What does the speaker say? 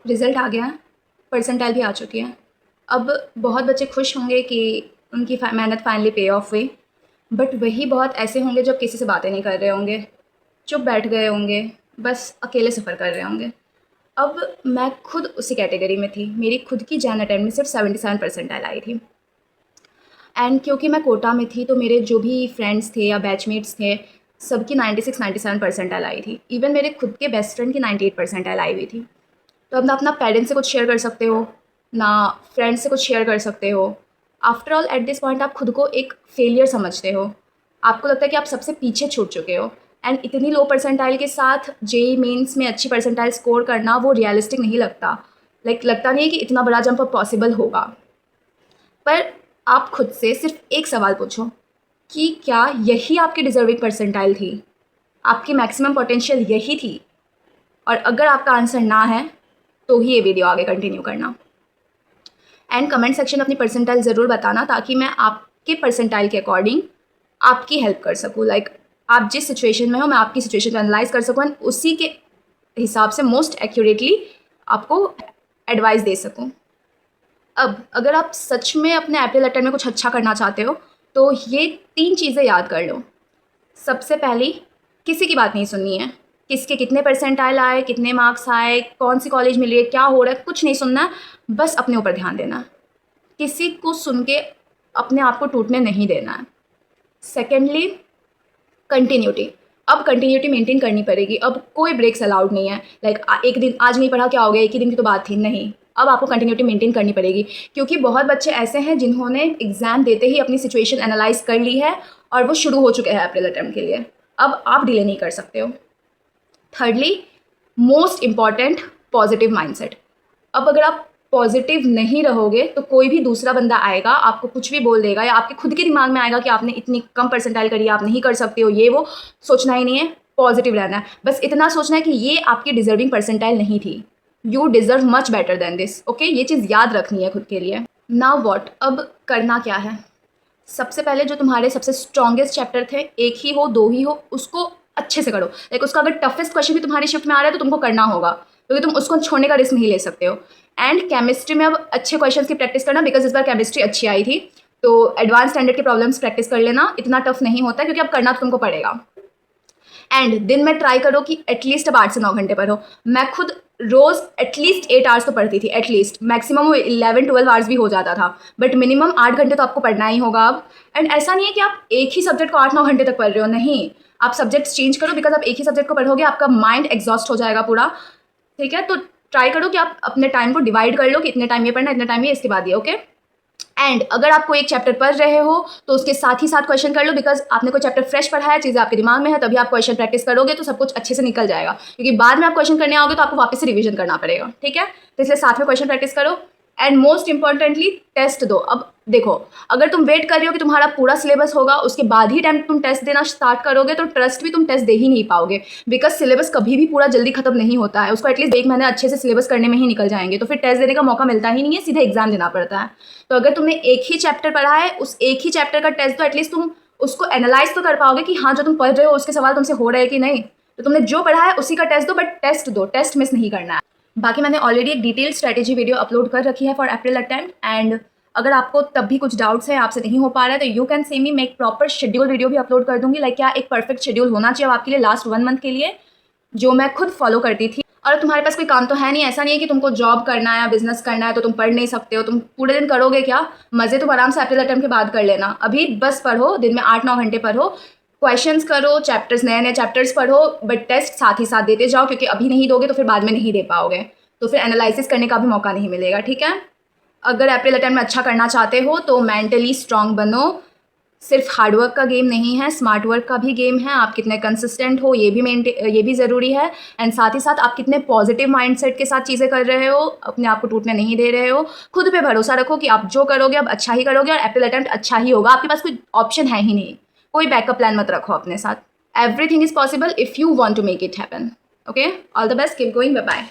Result आ गया है, percentile भी आ चुकी है। अब बहुत बच्चे खुश होंगे कि उनकी मेहनत फाइनली पे ऑफ हुई, बट वही बहुत ऐसे होंगे जो किसी से बातें नहीं कर रहे होंगे, चुप बैठ गए होंगे, बस अकेले सफ़र कर रहे होंगे। अब मैं खुद उसी कैटेगरी में थी। मेरी खुद की जैन अटेम्प्ट में सिर्फ 77 परसेंटाइल आई थी। एंड क्योंकि मैं कोटा में थी तो मेरे जो भी फ्रेंड्स थे या बैचमेट्स थे, सबकी 96-97 परसेंटाइल आई थी। इवन मेरे खुद के बेस्ट फ्रेंड की 98 परसेंटाइल आई हुई थी। तो अब ना अपना पेरेंट्स से कुछ शेयर कर सकते हो, ना फ्रेंड्स से कुछ शेयर कर सकते हो। After all at this point आप खुद को एक फेलियर समझते हो। आपको लगता है कि आप सबसे पीछे छूट चुके हो। एंड इतनी लो परसेंटाइल के साथ जेई मेंस में अच्छी परसेंटाइल स्कोर करना वो रियलिस्टिक नहीं लगता। लगता नहीं है कि इतना बड़ा जंप पॉसिबल होगा। पर आप खुद से सिर्फ एक सवाल पूछो कि क्या यही आपकी डिज़र्विंग परसेंटाइल थी? आपकी मैक्सिमम पोटेंशियल यही थी? और अगर आपका आंसर ना है तो ही ये वीडियो आगे कंटिन्यू करना। एंड कमेंट सेक्शन में अपनी परसेंटाइल ज़रूर बताना ताकि मैं आपके परसेंटाइल के अकॉर्डिंग आपकी हेल्प कर सकूँ। आप जिस सिचुएशन में हो मैं आपकी सिचुएशन को एनालाइज कर सकूँ एंड उसी के हिसाब से मोस्ट एक्यूरेटली आपको एडवाइस दे सकूँ। अब अगर आप सच में अपने अप्रैल अटेम्प्ट में कुछ अच्छा करना चाहते हो तो ये 3 चीज़ें याद कर लो। सबसे पहली, किसी की बात नहीं सुननी है। किसके कितने परसेंटाइल आए, कितने मार्क्स आए, कौन सी कॉलेज मिली है, क्या हो रहा है, कुछ नहीं सुनना है। बस अपने ऊपर ध्यान देना है। किसी को सुन के अपने आप को टूटने नहीं देना है। Secondly, continuity. अब कंटिन्यूटी मेंटेन करनी पड़ेगी। अब कोई ब्रेक्स अलाउड नहीं है। एक दिन आज नहीं पढ़ा, क्या हो गया, एक ही दिन की तो बात थी, नहीं। अब आपको कंटिन्यूटी मेंटेन करनी पड़ेगी क्योंकि बहुत बच्चे ऐसे हैं जिन्होंने एग्जाम देते ही अपनी सिचुएशन एनालाइज कर ली है और वो शुरू हो चुके हैं अप्रैल अटेम्प्ट के लिए। अब आप डिले नहीं कर सकते हो। Thirdly, most important, positive mindset. अब अगर आप पॉजिटिव नहीं रहोगे तो कोई भी दूसरा बंदा आएगा, आपको कुछ भी बोल देगा या आपके खुद के दिमाग में आएगा कि आपने इतनी कम परसेंटाइल करी है, आप नहीं कर सकते हो, ये वो। सोचना ही नहीं है, पॉजिटिव रहना है। बस इतना सोचना है कि ये आपकी डिजर्विंग परसेंटाइल नहीं थी। You deserve much better than this. Okay, ये चीज़ याद रखनी है खुद के लिए। नाउ वॉट, अब करना क्या है? सबसे पहले जो तुम्हारे सबसे स्ट्रॉन्गेस्ट चैप्टर थे, एक ही हो, दो ही हो, उसको अच्छे से करो। उसका अगर टफेस्ट क्वेश्चन भी तुम्हारी शिफ्ट में आ रहा है तो तुमको करना होगा क्योंकि तुम उसको छोड़ने का रिस्क नहीं ले सकते हो। एंड केमिस्ट्री में अब अच्छे क्वेश्चन की प्रैक्टिस करना बिकॉज इस बार केमिस्ट्री अच्छी आई थी। तो एडवांस स्टैंडर्ड के प्रॉब्लम्स प्रैक्टिस कर लेना, इतना टफ नहीं होता क्योंकि अब करना तो तुमको पड़ेगा। एंड दिन में ट्राई करो कि एटलीस्ट अब 8 से 9 घंटे पढ़ो। मैं खुद रोज एटलीस्ट 8 आवर्स तो पढ़ती थी, एटलीस्ट। मैक्सिमम 11-12 आवर्स भी हो जाता था, बट मिनिमम 8 घंटे तो आपको पढ़ना ही होगा अब। एंड ऐसा नहीं है कि आप एक ही सब्जेक्ट को 8-9 घंटे तक पढ़ रहे हो, नहीं। आप सब्जेक्ट्स चेंज करो बिकॉज आप एक ही सब्जेक्ट को पढ़ोगे आपका माइंड एग्जॉस्ट हो जाएगा पूरा। ठीक है, तो ट्राई करो कि आप अपने टाइम को डिवाइड कर लो कि इतने टाइम ये पढ़ना, इतने टाइम ये, इसके बाद ये। ओके। एंड अगर आप कोई एक चैप्टर पढ़ रहे हो तो उसके साथ ही साथ क्वेश्चन कर लो बिकॉज आपने कोई चैप्टर फ्रेश पढ़ा है, चीज़ें आपके दिमाग में है, तभी आप क्वेश्चन प्रैक्टिस करोगे तो सब कुछ अच्छे से निकल जाएगा। क्योंकि बाद में आप क्वेश्चन करने आओगे तो आपको वापस से रिवीजन करना पड़ेगा। ठीक है, तो इसलिए साथ में क्वेश्चन प्रैक्टिस करो। एंड मोस्ट इंपॉर्टेंटली, टेस्ट दो। अब देखो, अगर तुम वेट कर रहे हो कि तुम्हारा पूरा सिलेबस होगा उसके बाद ही टाइम तुम टेस्ट देना स्टार्ट करोगे तो ट्रस्ट भी तुम टेस्ट दे ही नहीं पाओगे बिकॉज सिलेबस कभी भी पूरा जल्दी खत्म नहीं होता है। उसको एटलीस्ट 1 महीने अच्छे से सिलेबस करने में ही निकल जाएंगे, तो फिर टेस्ट देने का मौका मिलता ही नहीं है, सीधे एग्जाम देना पड़ता है। तो अगर तुमने एक ही चैप्टर पढ़ा है, उस एक ही चैप्टर का टेस्ट तो एटलीस्ट तुम उसको एनालाइज तो कर पाओगे कि हाँ जो तुम पढ़ रहे हो उसके सवाल तुमसे हो रहे हैं कि नहीं। तो तुमने जो पढ़ा है उसी का टेस्ट दो, बट टेस्ट दो, टेस्ट मिस नहीं करना है। बाकी मैंने ऑलरेडी एक डिटेल स्ट्रेटेजी वीडियो अपलोड कर रखी है फॉर अप्रैल अटेम्प्ट। एंड अगर आपको तब भी कुछ डाउट्स है, आपसे नहीं हो पा रहा है, तो यू कैन से मी, मैं एक प्रॉपर शेड्यूल वीडियो भी अपलोड कर दूंगी। क्या एक परफेक्ट शेड्यूल होना चाहिए आपके लिए लास्ट 1 मंथ के लिए, जो मैं खुद फॉलो करती थी। और तुम्हारे पास कोई काम तो है नहीं, ऐसा नहीं है कि तुमको जॉब करना है या बिजनेस करना है तो तुम पढ़ नहीं सकते हो। तुम पूरे दिन करोगे क्या? मज़े तुम आराम से अप्रैल अटेम्प्ट के बाद कर लेना। अभी बस पढ़ो, दिन में 8-9 घंटे पढ़ो, क्वेश्चंस करो, चैप्टर्स, नए नए चैप्टर्स पढ़ो, बट टेस्ट साथ ही साथ देते जाओ क्योंकि अभी नहीं दोगे तो फिर बाद में नहीं दे पाओगे, तो फिर एनालिसिस करने का भी मौका नहीं मिलेगा। ठीक है, अगर अप्रैल अटेम्प्ट में अच्छा करना चाहते हो तो मेंटली स्ट्रांग बनो। सिर्फ हार्डवर्क का गेम नहीं है, स्मार्ट वर्क का भी गेम है। आप कितने कंसिस्टेंट हो ये भी ज़रूरी है। एंड साथ ही साथ आप कितने पॉजिटिव माइंडसेट के साथ चीज़ें कर रहे हो, अपने आप को टूटने नहीं दे रहे हो। खुद पे भरोसा रखो कि आप जो करोगे अब अच्छा ही करोगे और अप्रैल अटेम्प्ट अच्छा ही होगा। आपके पास कोई ऑप्शन है ही नहीं, कोई बैकअप प्लान मत रखो अपने साथ। Everything is possible if you want to make it happen. Okay, all the best, keep going, bye bye.